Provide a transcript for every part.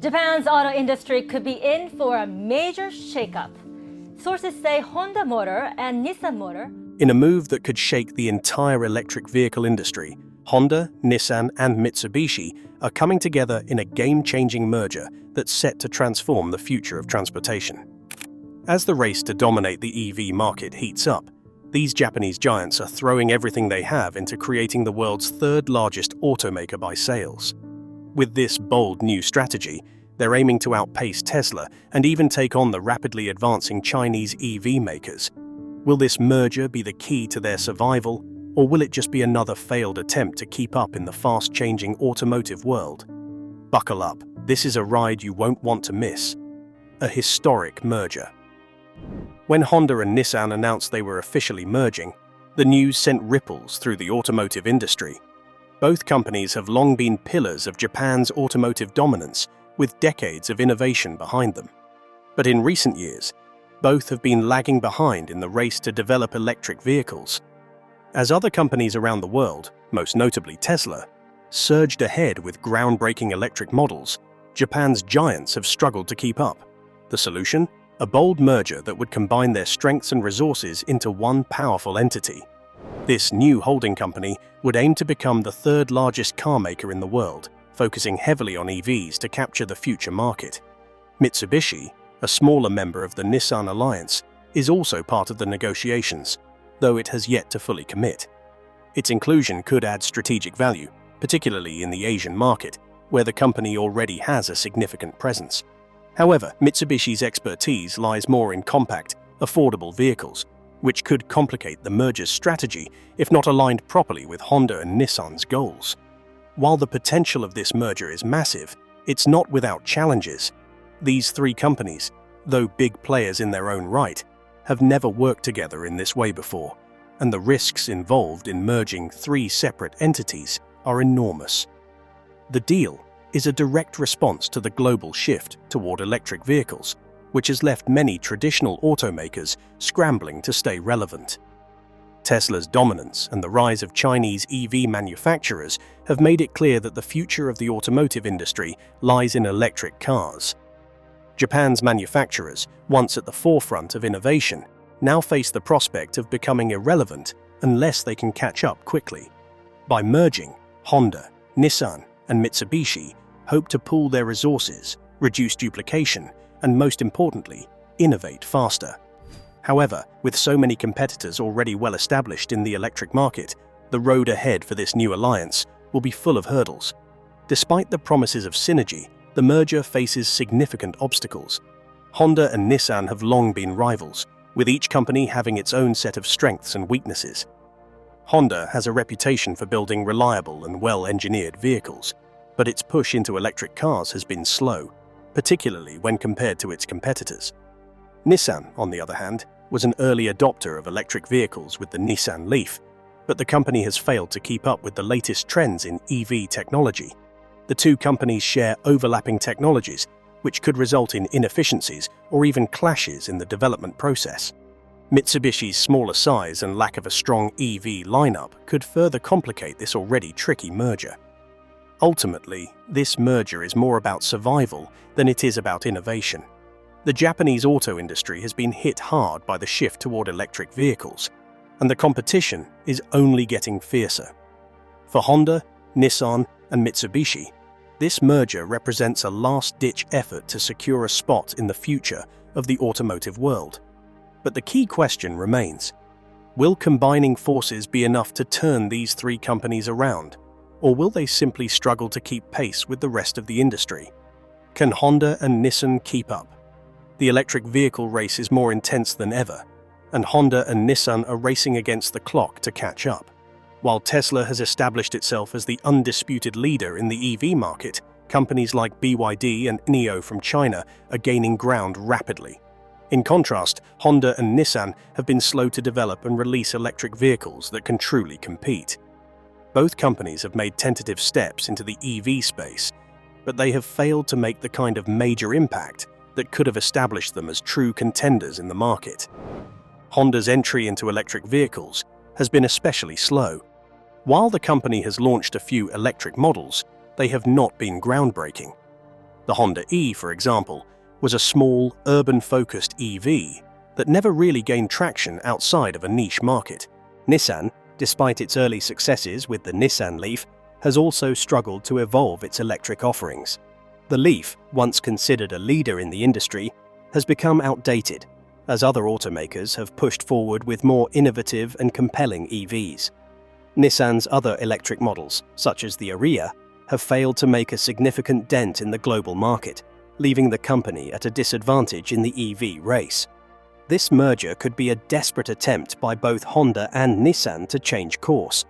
Japan's auto industry could be in for a major shakeup. Sources say Honda Motor and Nissan Motor. In a move that could shake the entire electric vehicle industry, Honda, Nissan, and Mitsubishi are coming together in a game-changing merger that's set to transform the future of transportation. As the race to dominate the EV market heats up, these Japanese giants are throwing everything they have into creating the world's third-largest automaker by sales. With this bold new strategy, they're aiming to outpace Tesla and even take on the rapidly advancing Chinese EV makers. Will this merger be the key to their survival, or will it just be another failed attempt to keep up in the fast-changing automotive world? Buckle up, this is a ride you won't want to miss. A historic merger. When Honda and Nissan announced they were officially merging, the news sent ripples through the automotive industry. Both companies have long been pillars of Japan's automotive dominance, with decades of innovation behind them. But in recent years, both have been lagging behind in the race to develop electric vehicles. As other companies around the world, most notably Tesla, surged ahead with groundbreaking electric models, Japan's giants have struggled to keep up. The solution? A bold merger that would combine their strengths and resources into one powerful entity. This new holding company would aim to become the third largest car maker in the world, focusing heavily on EVs to capture the future market. Mitsubishi, a smaller member of the Nissan alliance, is also part of the negotiations, though it has yet to fully commit. Its inclusion could add strategic value, particularly in the Asian market, where the company already has a significant presence. However, Mitsubishi's expertise lies more in compact, affordable vehicles, which could complicate the merger's strategy if not aligned properly with Honda and Nissan's goals. While the potential of this merger is massive, it's not without challenges. These three companies, though big players in their own right, have never worked together in this way before, and the risks involved in merging three separate entities are enormous. The deal is a direct response to the global shift toward electric vehicles, which has left many traditional automakers scrambling to stay relevant. Tesla's dominance and the rise of Chinese EV manufacturers have made it clear that the future of the automotive industry lies in electric cars. Japan's manufacturers, once at the forefront of innovation, now face the prospect of becoming irrelevant unless they can catch up quickly. By merging, Honda, Nissan, and Mitsubishi hope to pool their resources, reduce duplication, and most importantly, innovate faster. However, with so many competitors already well established in the electric market, the road ahead for this new alliance will be full of hurdles. Despite the promises of synergy, the merger faces significant obstacles. Honda and Nissan have long been rivals, with each company having its own set of strengths and weaknesses. Honda has a reputation for building reliable and well-engineered vehicles, but its push into electric cars has been slow, particularly when compared to its competitors. Nissan, on the other hand, was an early adopter of electric vehicles with the Nissan Leaf, but the company has failed to keep up with the latest trends in EV technology. The two companies share overlapping technologies, which could result in inefficiencies or even clashes in the development process. Mitsubishi's smaller size and lack of a strong EV lineup could further complicate this already tricky merger. Ultimately, this merger is more about survival than it is about innovation. The Japanese auto industry has been hit hard by the shift toward electric vehicles, and the competition is only getting fiercer. For Honda, Nissan, and Mitsubishi, this merger represents a last-ditch effort to secure a spot in the future of the automotive world. But the key question remains: will combining forces be enough to turn these three companies around, or will they simply struggle to keep pace with the rest of the industry? Can Honda and Nissan keep up? The electric vehicle race is more intense than ever, and Honda and Nissan are racing against the clock to catch up. While Tesla has established itself as the undisputed leader in the EV market, companies like BYD and NIO from China are gaining ground rapidly. In contrast, Honda and Nissan have been slow to develop and release electric vehicles that can truly compete. Both companies have made tentative steps into the EV space, but they have failed to make the kind of major impact that could have established them as true contenders in the market. Honda's entry into electric vehicles has been especially slow. While the company has launched a few electric models, they have not been groundbreaking. The Honda E, for example, was a small, urban-focused EV that never really gained traction outside of a niche market. Nissan, despite its early successes with the Nissan Leaf, has also struggled to evolve its electric offerings. The Leaf, once considered a leader in the industry, has become outdated, as other automakers have pushed forward with more innovative and compelling EVs. Nissan's other electric models, such as the Ariya, have failed to make a significant dent in the global market, leaving the company at a disadvantage in the EV race. This merger could be a desperate attempt by both Honda and Nissan to change course.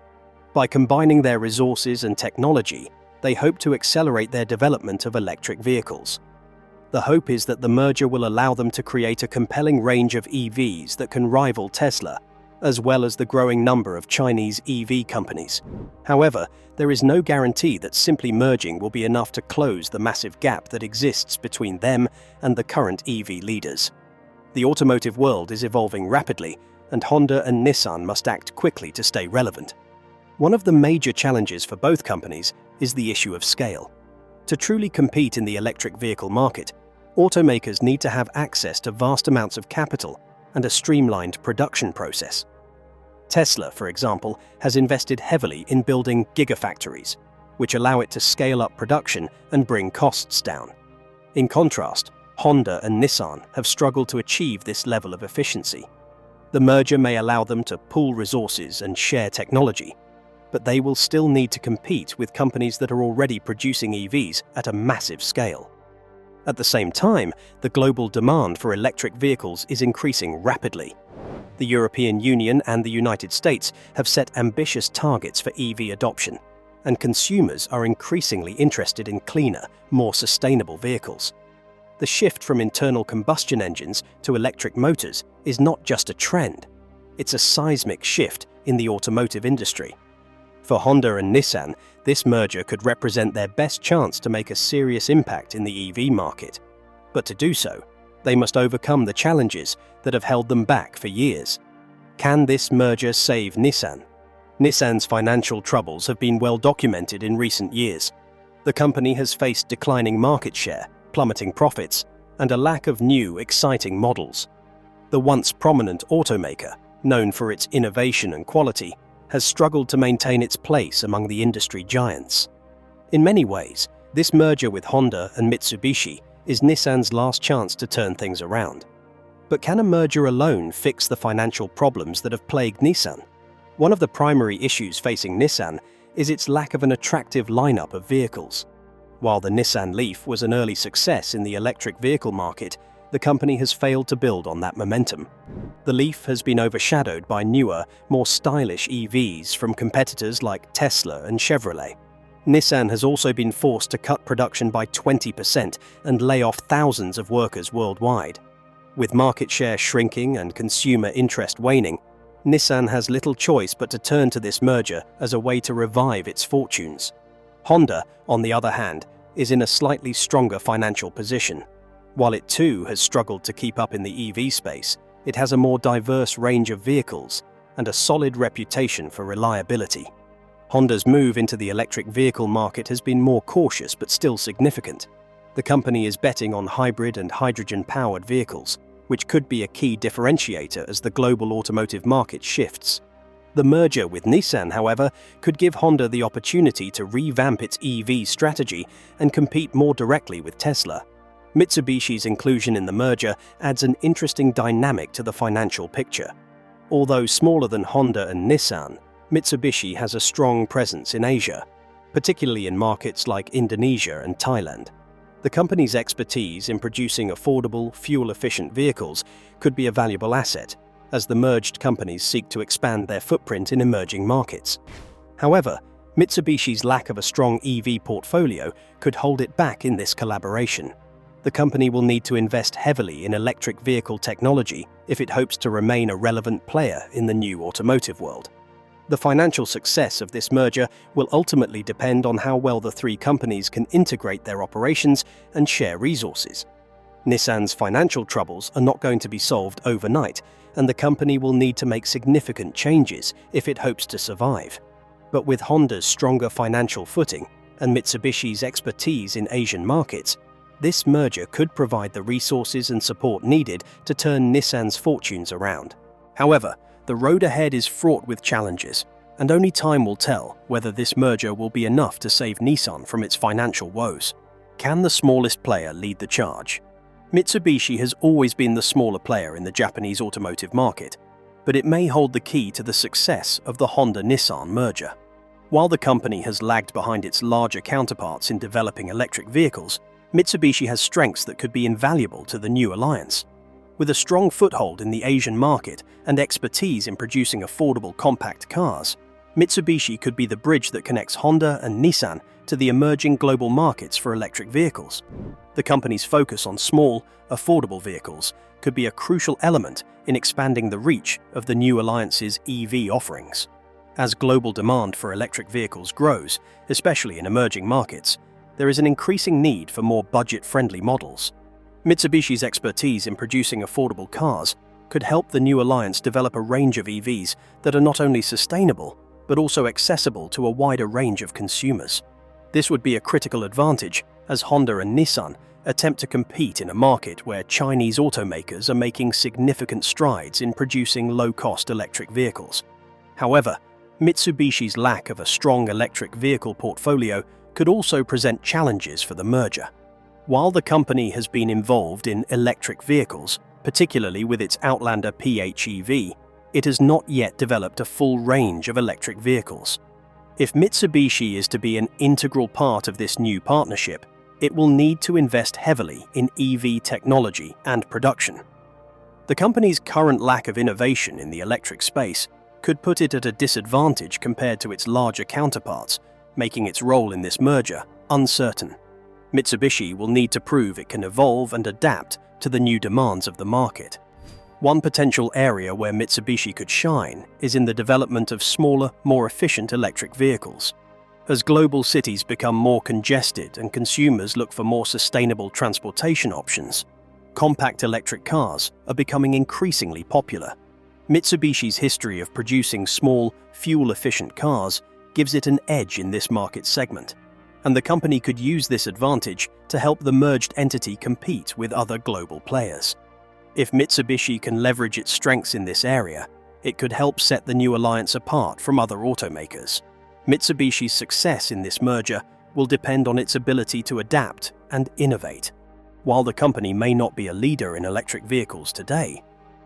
By combining their resources and technology, they hope to accelerate their development of electric vehicles. The hope is that the merger will allow them to create a compelling range of EVs that can rival Tesla, as well as the growing number of Chinese EV companies. However, there is no guarantee that simply merging will be enough to close the massive gap that exists between them and the current EV leaders. The automotive world is evolving rapidly, and Honda and Nissan must act quickly to stay relevant. One of the major challenges for both companies is the issue of scale. To truly compete in the electric vehicle market, automakers need to have access to vast amounts of capital and a streamlined production process. Tesla, for example, has invested heavily in building gigafactories, which allow it to scale up production and bring costs down. In contrast, Honda and Nissan have struggled to achieve this level of efficiency. The merger may allow them to pool resources and share technology, but they will still need to compete with companies that are already producing EVs at a massive scale. At the same time, the global demand for electric vehicles is increasing rapidly. The European Union and the United States have set ambitious targets for EV adoption, and consumers are increasingly interested in cleaner, more sustainable vehicles. The shift from internal combustion engines to electric motors is not just a trend, it's a seismic shift in the automotive industry. For Honda and Nissan, this merger could represent their best chance to make a serious impact in the EV market. But to do so, they must overcome the challenges that have held them back for years. Can this merger save Nissan? Nissan's financial troubles have been well documented in recent years. The company has faced declining market share, plummeting profits, and a lack of new, exciting models. The once prominent automaker, known for its innovation and quality, has struggled to maintain its place among the industry giants. In many ways, this merger with Honda and Mitsubishi is Nissan's last chance to turn things around. But can a merger alone fix the financial problems that have plagued Nissan? One of the primary issues facing Nissan is its lack of an attractive lineup of vehicles. While the Nissan Leaf was an early success in the electric vehicle market, the company has failed to build on that momentum. The Leaf has been overshadowed by newer, more stylish EVs from competitors like Tesla and Chevrolet. Nissan has also been forced to cut production by 20% and lay off thousands of workers worldwide. With market share shrinking and consumer interest waning, Nissan has little choice but to turn to this merger as a way to revive its fortunes. Honda, on the other hand, is in a slightly stronger financial position. While it too has struggled to keep up in the EV space, it has a more diverse range of vehicles and a solid reputation for reliability. Honda's move into the electric vehicle market has been more cautious but still significant. The company is betting on hybrid and hydrogen-powered vehicles, which could be a key differentiator as the global automotive market shifts. The merger with Nissan, however, could give Honda the opportunity to revamp its EV strategy and compete more directly with Tesla. Mitsubishi's inclusion in the merger adds an interesting dynamic to the financial picture. Although smaller than Honda and Nissan, Mitsubishi has a strong presence in Asia, particularly in markets like Indonesia and Thailand. The company's expertise in producing affordable, fuel-efficient vehicles could be a valuable asset, as the merged companies seek to expand their footprint in emerging markets. However, Mitsubishi's lack of a strong EV portfolio could hold it back in this collaboration. The company will need to invest heavily in electric vehicle technology if it hopes to remain a relevant player in the new automotive world. The financial success of this merger will ultimately depend on how well the three companies can integrate their operations and share resources. Nissan's financial troubles are not going to be solved overnight, and the company will need to make significant changes if it hopes to survive. But with Honda's stronger financial footing and Mitsubishi's expertise in Asian markets, This merger could provide the resources and support needed to turn Nissan's fortunes around. However, the road ahead is fraught with challenges, and only time will tell whether this merger will be enough to save Nissan from its financial woes. Can the smallest player lead the charge? Mitsubishi has always been the smaller player in the Japanese automotive market, but it may hold the key to the success of the Honda-Nissan merger. While the company has lagged behind its larger counterparts in developing electric vehicles, Mitsubishi has strengths that could be invaluable to the new alliance. With a strong foothold in the Asian market and expertise in producing affordable compact cars, Mitsubishi could be the bridge that connects Honda and Nissan to the emerging global markets for electric vehicles. The company's focus on small, affordable vehicles could be a crucial element in expanding the reach of the new alliance's EV offerings. As global demand for electric vehicles grows, especially in emerging markets, there is an increasing need for more budget-friendly models. Mitsubishi's expertise in producing affordable cars could help the new alliance develop a range of EVs that are not only sustainable, but also accessible to a wider range of consumers. This would be a critical advantage as Honda and Nissan attempt to compete in a market where Chinese automakers are making significant strides in producing low-cost electric vehicles. However, Mitsubishi's lack of a strong electric vehicle portfolio could also present challenges for the merger. While the company has been involved in electric vehicles, particularly with its Outlander PHEV, it has not yet developed a full range of electric vehicles. If Mitsubishi is to be an integral part of this new partnership, it will need to invest heavily in EV technology and production. The company's current lack of innovation in the electric space could put it at a disadvantage compared to its larger counterparts, making its role in this merger uncertain. Mitsubishi will need to prove it can evolve and adapt to the new demands of the market. One potential area where Mitsubishi could shine is in the development of smaller, more efficient electric vehicles. As global cities become more congested and consumers look for more sustainable transportation options, compact electric cars are becoming increasingly popular. Mitsubishi's history of producing small, fuel-efficient cars gives it an edge in this market segment, and the company could use this advantage to help the merged entity compete with other global players. If Mitsubishi can leverage its strengths in this area, it could help set the new alliance apart from other automakers. Mitsubishi's success in this merger will depend on its ability to adapt and innovate. While the company may not be a leader in electric vehicles today,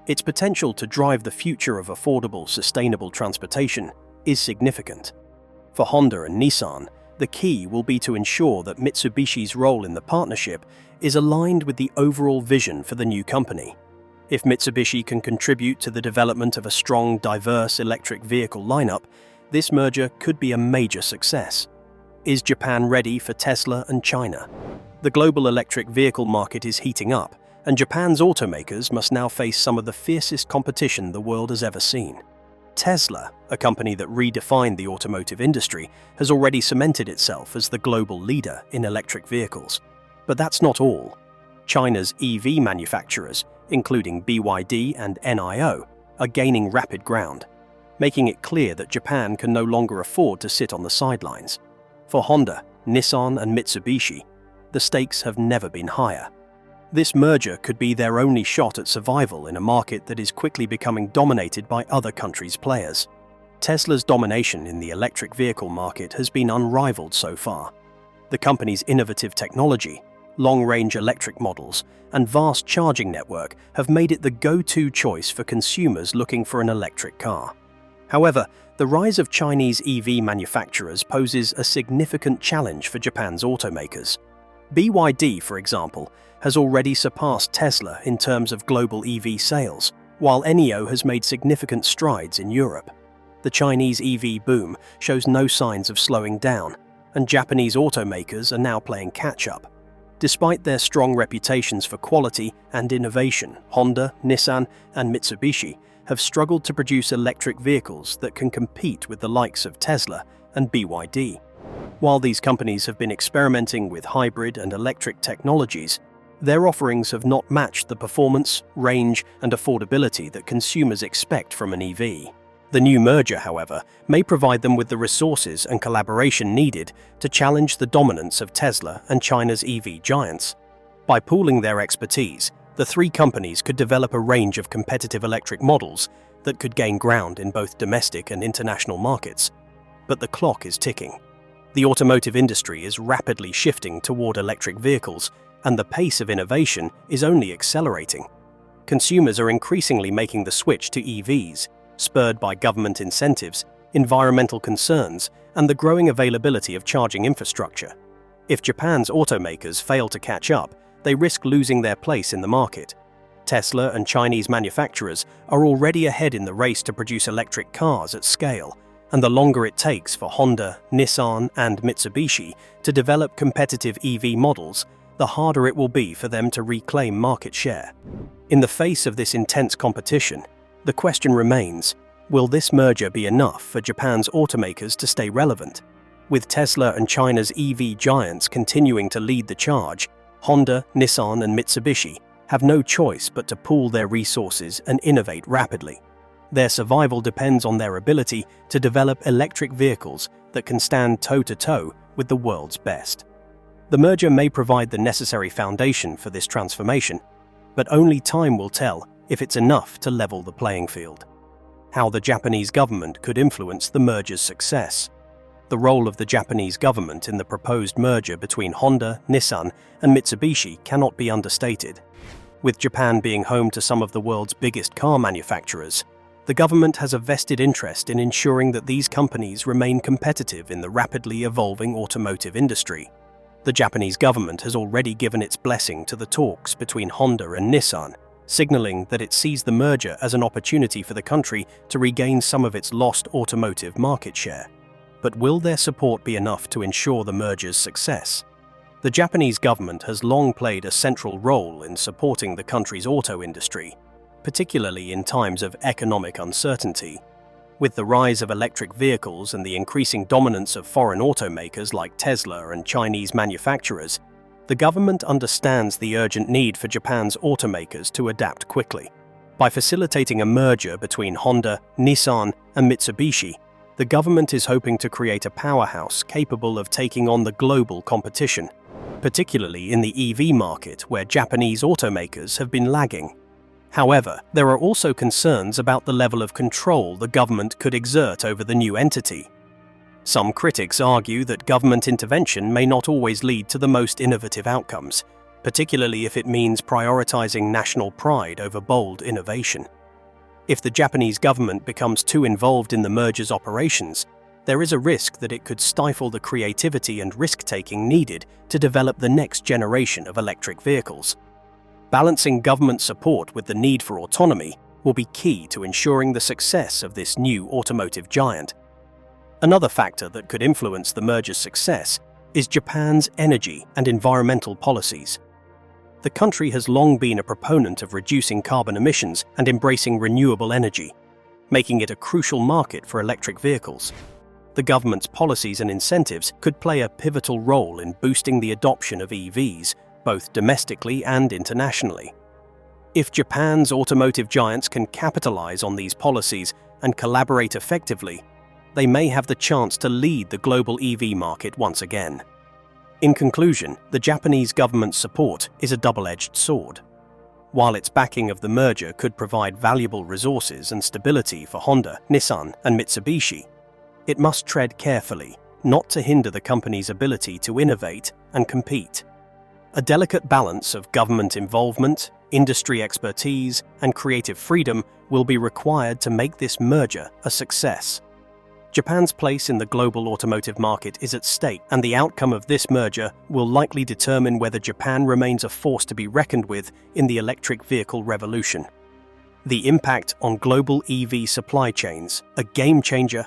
its potential to drive the future of affordable, sustainable transportation is significant. For Honda and Nissan, the key will be to ensure that Mitsubishi's role in the partnership is aligned with the overall vision for the new company. If Mitsubishi can contribute to the development of a strong, diverse electric vehicle lineup, this merger could be a major success. Is Japan ready for Tesla and China? The global electric vehicle market is heating up, and Japan's automakers must now face some of the fiercest competition the world has ever seen. Tesla, a company that redefined the automotive industry, has already cemented itself as the global leader in electric vehicles. But that's not all. China's EV manufacturers, including BYD and NIO, are gaining rapid ground, making it clear that Japan can no longer afford to sit on the sidelines. For Honda, Nissan and Mitsubishi, the stakes have never been higher. This merger could be their only shot at survival in a market that is quickly becoming dominated by other countries' players. Tesla's domination in the electric vehicle market has been unrivaled so far. The company's innovative technology, long-range electric models, and vast charging network have made it the go-to choice for consumers looking for an electric car. However, the rise of Chinese EV manufacturers poses a significant challenge for Japan's automakers. BYD, for example, has already surpassed Tesla in terms of global EV sales, while NIO has made significant strides in Europe. The Chinese EV boom shows no signs of slowing down, and Japanese automakers are now playing catch-up. Despite their strong reputations for quality and innovation, Honda, Nissan, and Mitsubishi have struggled to produce electric vehicles that can compete with the likes of Tesla and BYD. While these companies have been experimenting with hybrid and electric technologies, their offerings have not matched the performance, range, and affordability that consumers expect from an EV. The new merger, however, may provide them with the resources and collaboration needed to challenge the dominance of Tesla and China's EV giants. By pooling their expertise, the three companies could develop a range of competitive electric models that could gain ground in both domestic and international markets. But the clock is ticking. The automotive industry is rapidly shifting toward electric vehicles, and the pace of innovation is only accelerating. Consumers are increasingly making the switch to EVs, spurred by government incentives, environmental concerns, and the growing availability of charging infrastructure. If Japan's automakers fail to catch up, they risk losing their place in the market. Tesla and Chinese manufacturers are already ahead in the race to produce electric cars at scale, and the longer it takes for Honda, Nissan, and Mitsubishi to develop competitive EV models, the harder it will be for them to reclaim market share. In the face of this intense competition, the question remains, will this merger be enough for Japan's automakers to stay relevant? With Tesla and China's EV giants continuing to lead the charge, Honda, Nissan, and Mitsubishi have no choice but to pool their resources and innovate rapidly. Their survival depends on their ability to develop electric vehicles that can stand toe-to-toe with the world's best. The merger may provide the necessary foundation for this transformation, but only time will tell if it's enough to level the playing field. How the Japanese government could influence the merger's success. The role of the Japanese government in the proposed merger between Honda, Nissan, and Mitsubishi cannot be understated. With Japan being home to some of the world's biggest car manufacturers, the government has a vested interest in ensuring that these companies remain competitive in the rapidly evolving automotive industry. The Japanese government has already given its blessing to the talks between Honda and Nissan, signaling that it sees the merger as an opportunity for the country to regain some of its lost automotive market share. But will their support be enough to ensure the merger's success? The Japanese government has long played a central role in supporting the country's auto industry, particularly in times of economic uncertainty. With the rise of electric vehicles and the increasing dominance of foreign automakers like Tesla and Chinese manufacturers, the government understands the urgent need for Japan's automakers to adapt quickly. By facilitating a merger between Honda, Nissan, and Mitsubishi, the government is hoping to create a powerhouse capable of taking on the global competition, particularly in the EV market where Japanese automakers have been lagging. However, there are also concerns about the level of control the government could exert over the new entity. Some critics argue that government intervention may not always lead to the most innovative outcomes, particularly if it means prioritizing national pride over bold innovation. If the Japanese government becomes too involved in the merger's operations, there is a risk that it could stifle the creativity and risk-taking needed to develop the next generation of electric vehicles. Balancing government support with the need for autonomy will be key to ensuring the success of this new automotive giant. Another factor that could influence the merger's success is Japan's energy and environmental policies. The country has long been a proponent of reducing carbon emissions and embracing renewable energy, making it a crucial market for electric vehicles. The government's policies and incentives could play a pivotal role in boosting the adoption of EVs, both domestically and internationally. If Japan's automotive giants can capitalize on these policies and collaborate effectively, they may have the chance to lead the global EV market once again. In conclusion, the Japanese government's support is a double-edged sword. While its backing of the merger could provide valuable resources and stability for Honda, Nissan, and Mitsubishi, it must tread carefully, not to hinder the company's ability to innovate and compete. A delicate balance of government involvement, industry expertise, and creative freedom will be required to make this merger a success. Japan's place in the global automotive market is at stake, and the outcome of this merger will likely determine whether Japan remains a force to be reckoned with in the electric vehicle revolution. The impact on global EV supply chains, a game changer.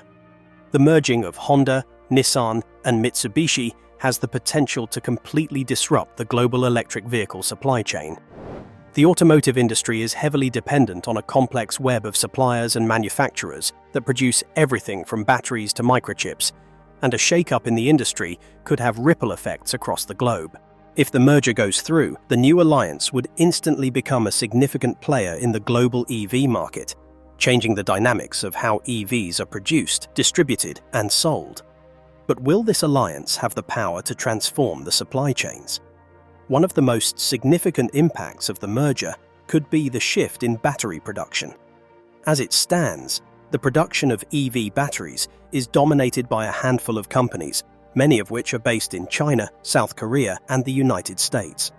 The merging of Honda, Nissan, and Mitsubishi has the potential to completely disrupt the global electric vehicle supply chain. The automotive industry is heavily dependent on a complex web of suppliers and manufacturers that produce everything from batteries to microchips, and a shake-up in the industry could have ripple effects across the globe. If the merger goes through, the new alliance would instantly become a significant player in the global EV market, changing the dynamics of how EVs are produced, distributed, and sold. But will this alliance have the power to transform the supply chains? One of the most significant impacts of the merger could be the shift in battery production. As it stands, the production of EV batteries is dominated by a handful of companies, many of which are based in China, South Korea, and the United States.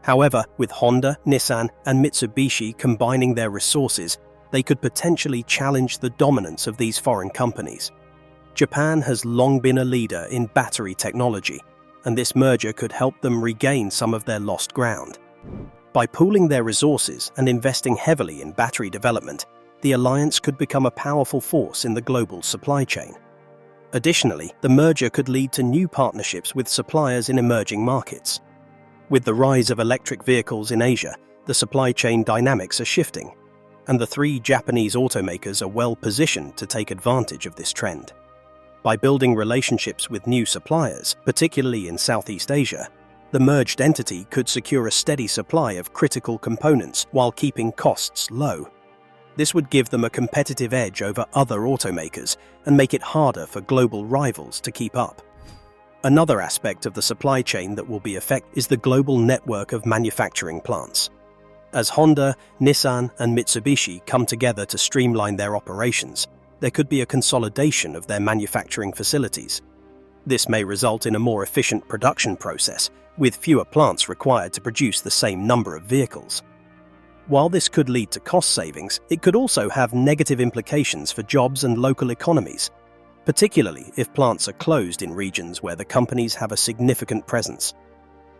However, with Honda, Nissan, and Mitsubishi combining their resources, they could potentially challenge the dominance of these foreign companies. Japan has long been a leader in battery technology, and this merger could help them regain some of their lost ground. By pooling their resources and investing heavily in battery development, the alliance could become a powerful force in the global supply chain. Additionally, the merger could lead to new partnerships with suppliers in emerging markets. With the rise of electric vehicles in Asia, the supply chain dynamics are shifting, and the three Japanese automakers are well positioned to take advantage of this trend. By building relationships with new suppliers, particularly in Southeast Asia, the merged entity could secure a steady supply of critical components while keeping costs low. This would give them a competitive edge over other automakers and make it harder for global rivals to keep up. Another aspect of the supply chain that will be affected is the global network of manufacturing plants. As Honda, Nissan, and Mitsubishi come together to streamline their operations, there could be a consolidation of their manufacturing facilities. This may result in a more efficient production process, with fewer plants required to produce the same number of vehicles. While this could lead to cost savings, it could also have negative implications for jobs and local economies, particularly if plants are closed in regions where the companies have a significant presence.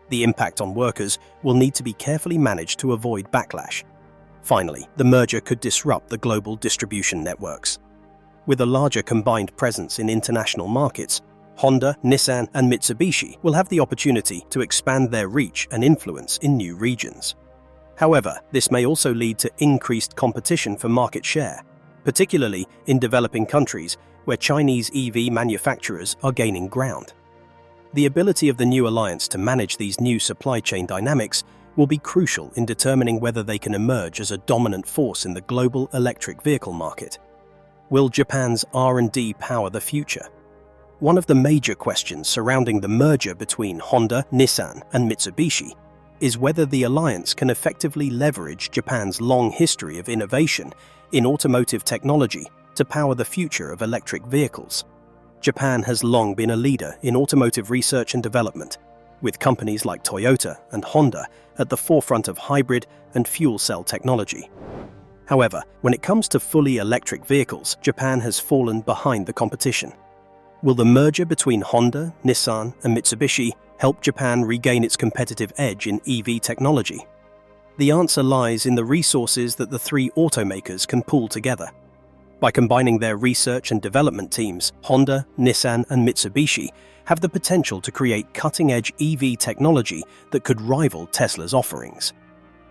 The impact on workers will need to be carefully managed to avoid backlash. Finally, the merger could disrupt the global distribution networks. With a larger combined presence in international markets, Honda, Nissan, and Mitsubishi will have the opportunity to expand their reach and influence in new regions. However, this may also lead to increased competition for market share, particularly in developing countries where Chinese EV manufacturers are gaining ground. The ability of the new alliance to manage these new supply chain dynamics will be crucial in determining whether they can emerge as a dominant force in the global electric vehicle market. Will Japan's R&D power the future? One of the major questions surrounding the merger between Honda, Nissan, and Mitsubishi is whether the alliance can effectively leverage Japan's long history of innovation in automotive technology to power the future of electric vehicles. Japan has long been a leader in automotive research and development, with companies like Toyota and Honda at the forefront of hybrid and fuel cell technology. However, when it comes to fully electric vehicles, Japan has fallen behind the competition. Will the merger between Honda, Nissan, and Mitsubishi help Japan regain its competitive edge in EV technology? The answer lies in the resources that the three automakers can pool together. By combining their research and development teams, Honda, Nissan, and Mitsubishi have the potential to create cutting-edge EV technology that could rival Tesla's offerings.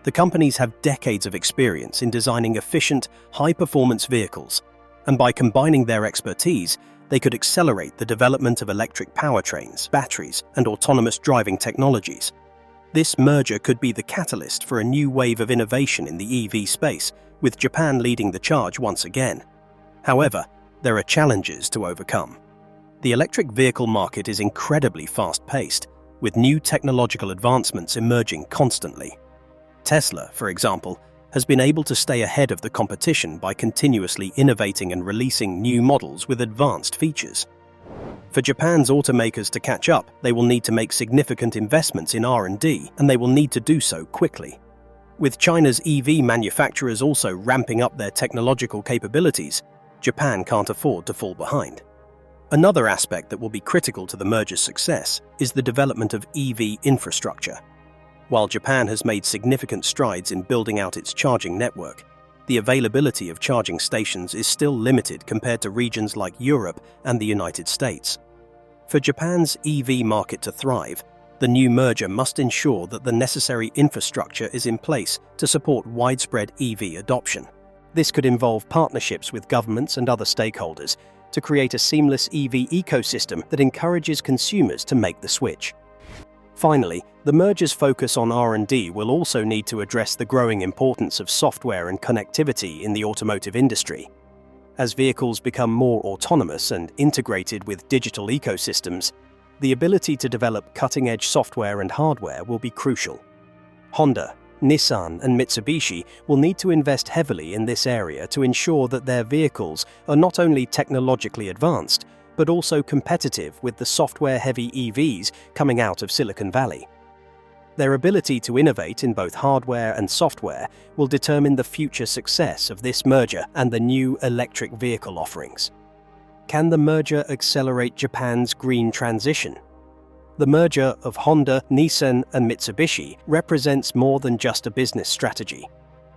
The companies have decades of experience in designing efficient, high-performance vehicles, and by combining their expertise, they could accelerate the development of electric powertrains, batteries, and autonomous driving technologies. This merger could be the catalyst for a new wave of innovation in the EV space, with Japan leading the charge once again. However, there are challenges to overcome. The electric vehicle market is incredibly fast-paced, with new technological advancements emerging constantly. Tesla, for example, has been able to stay ahead of the competition by continuously innovating and releasing new models with advanced features. For Japan's automakers to catch up, they will need to make significant investments in R&D, and they will need to do so quickly. With China's EV manufacturers also ramping up their technological capabilities, Japan can't afford to fall behind. Another aspect that will be critical to the merger's success is the development of EV infrastructure. While Japan has made significant strides in building out its charging network, the availability of charging stations is still limited compared to regions like Europe and the United States. For Japan's EV market to thrive, the new merger must ensure that the necessary infrastructure is in place to support widespread EV adoption. This could involve partnerships with governments and other stakeholders to create a seamless EV ecosystem that encourages consumers to make the switch. Finally, the merger's focus on R&D will also need to address the growing importance of software and connectivity in the automotive industry. As vehicles become more autonomous and integrated with digital ecosystems, The ability to develop cutting-edge software and hardware will be crucial. Honda, Nissan, and Mitsubishi will need to invest heavily in this area to ensure that their vehicles are not only technologically advanced, but also competitive with the software-heavy EVs coming out of Silicon Valley. Their ability to innovate in both hardware and software will determine the future success of this merger and the new electric vehicle offerings. Can the merger accelerate Japan's green transition? The merger of Honda, Nissan, and Mitsubishi represents more than just a business strategy.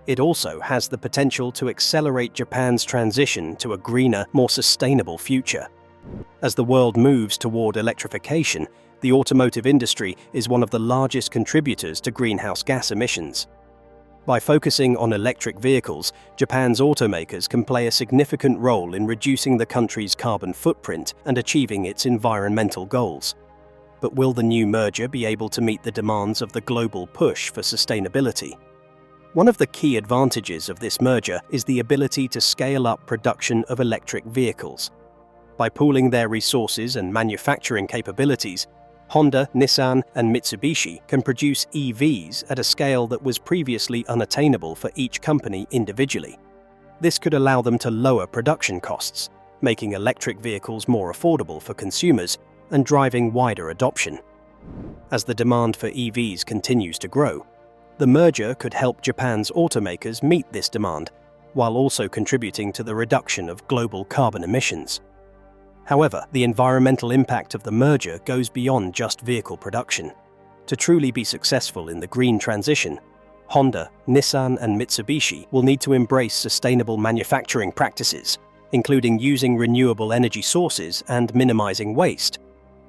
It also has the potential to accelerate Japan's transition to a greener, more sustainable future. As the world moves toward electrification, the automotive industry is one of the largest contributors to greenhouse gas emissions. By focusing on electric vehicles, Japan's automakers can play a significant role in reducing the country's carbon footprint and achieving its environmental goals. But will the new merger be able to meet the demands of the global push for sustainability? One of the key advantages of this merger is the ability to scale up production of electric vehicles. By pooling their resources and manufacturing capabilities, Honda, Nissan, and Mitsubishi can produce EVs at a scale that was previously unattainable for each company individually. This could allow them to lower production costs, making electric vehicles more affordable for consumers and driving wider adoption. As the demand for EVs continues to grow, the merger could help Japan's automakers meet this demand, while also contributing to the reduction of global carbon emissions. However, the environmental impact of the merger goes beyond just vehicle production. To truly be successful in the green transition, Honda, Nissan, and Mitsubishi will need to embrace sustainable manufacturing practices, including using renewable energy sources and minimizing waste.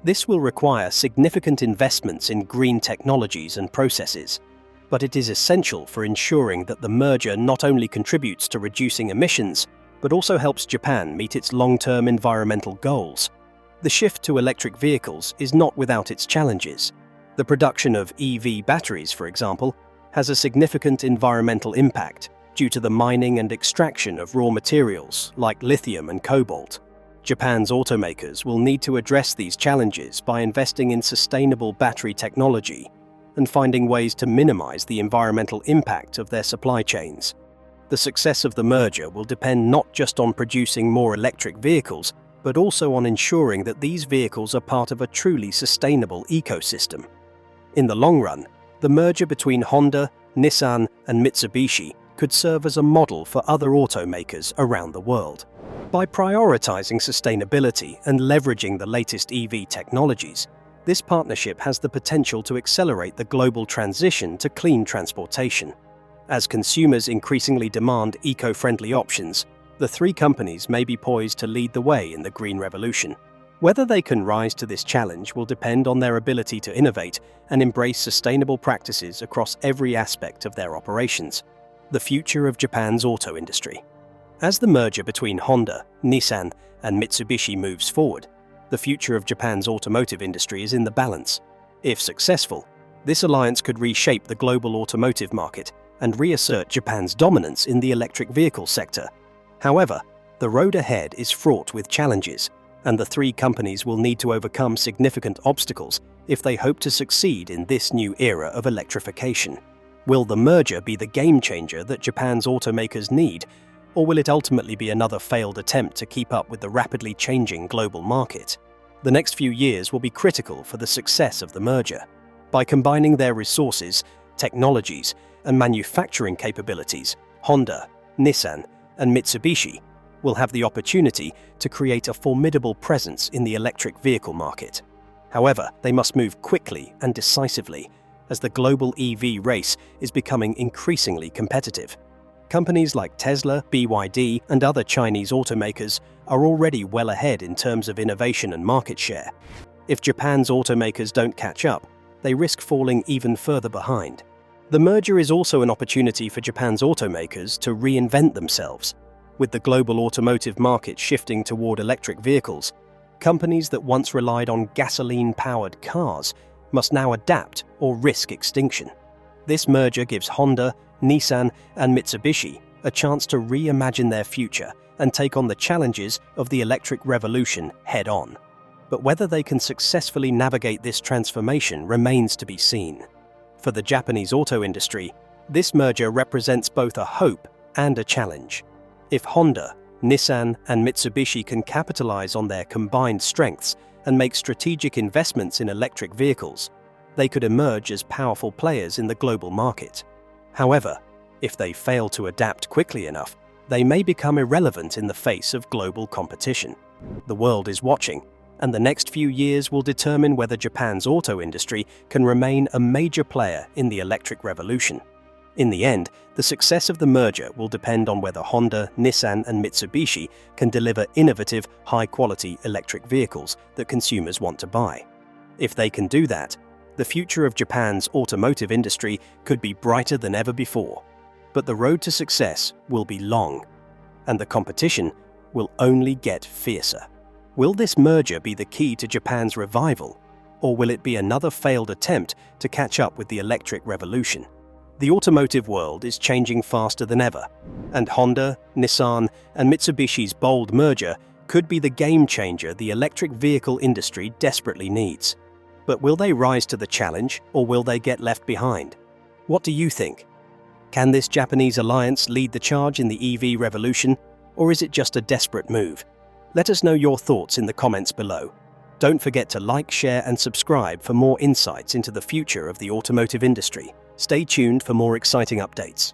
This will require significant investments in green technologies and processes, but it is essential for ensuring that the merger not only contributes to reducing emissions, but also helps Japan meet its long-term environmental goals. The shift to electric vehicles is not without its challenges. The production of EV batteries, for example, has a significant environmental impact due to the mining and extraction of raw materials like lithium and cobalt. Japan's automakers will need to address these challenges by investing in sustainable battery technology and finding ways to minimize the environmental impact of their supply chains. The success of the merger will depend not just on producing more electric vehicles, but also on ensuring that these vehicles are part of a truly sustainable ecosystem. In the long run, the merger between Honda, Nissan, and Mitsubishi could serve as a model for other automakers around the world. By prioritizing sustainability and leveraging the latest EV technologies, this partnership has the potential to accelerate the global transition to clean transportation. As consumers increasingly demand eco-friendly options, the three companies may be poised to lead the way in the green revolution. Whether they can rise to this challenge will depend on their ability to innovate and embrace sustainable practices across every aspect of their operations. The future of Japan's auto industry. As the merger between Honda, Nissan, and Mitsubishi moves forward, the future of Japan's automotive industry is in the balance. If successful, this alliance could reshape the global automotive market and reassert Japan's dominance in the electric vehicle sector. However, the road ahead is fraught with challenges, and the three companies will need to overcome significant obstacles if they hope to succeed in this new era of electrification. Will the merger be the game changer that Japan's automakers need, or will it ultimately be another failed attempt to keep up with the rapidly changing global market? The next few years will be critical for the success of the merger. By combining their resources, technologies, and manufacturing capabilities, Honda, Nissan, and Mitsubishi will have the opportunity to create a formidable presence in the electric vehicle market. However, they must move quickly and decisively, as the global EV race is becoming increasingly competitive. Companies like Tesla, BYD, and other Chinese automakers are already well ahead in terms of innovation and market share. If Japan's automakers don't catch up, they risk falling even further behind. The merger is also an opportunity for Japan's automakers to reinvent themselves. With the global automotive market shifting toward electric vehicles, companies that once relied on gasoline-powered cars must now adapt or risk extinction. This merger gives Honda, Nissan, and Mitsubishi a chance to reimagine their future and take on the challenges of the electric revolution head-on. but whether they can successfully navigate this transformation remains to be seen. For the Japanese auto industry, this merger represents both a hope and a challenge. If Honda, Nissan, and Mitsubishi can capitalize on their combined strengths and make strategic investments in electric vehicles, they could emerge as powerful players in the global market. However, if they fail to adapt quickly enough, they may become irrelevant in the face of global competition. The world is watching, and the next few years will determine whether Japan's auto industry can remain a major player in the electric revolution. In the end, the success of the merger will depend on whether Honda, Nissan, and Mitsubishi can deliver innovative, high-quality electric vehicles that consumers want to buy. If they can do that, the future of Japan's automotive industry could be brighter than ever before. But the road to success will be long, and the competition will only get fiercer. Will this merger be the key to Japan's revival, or will it be another failed attempt to catch up with the electric revolution? The automotive world is changing faster than ever, and Honda, Nissan, and Mitsubishi's bold merger could be the game changer the electric vehicle industry desperately needs. But will they rise to the challenge, or will they get left behind? What do you think? Can this Japanese alliance lead the charge in the EV revolution, or is it just a desperate move? Let us know your thoughts in the comments below. Don't forget to like, share, and subscribe for more insights into the future of the automotive industry. Stay tuned for more exciting updates.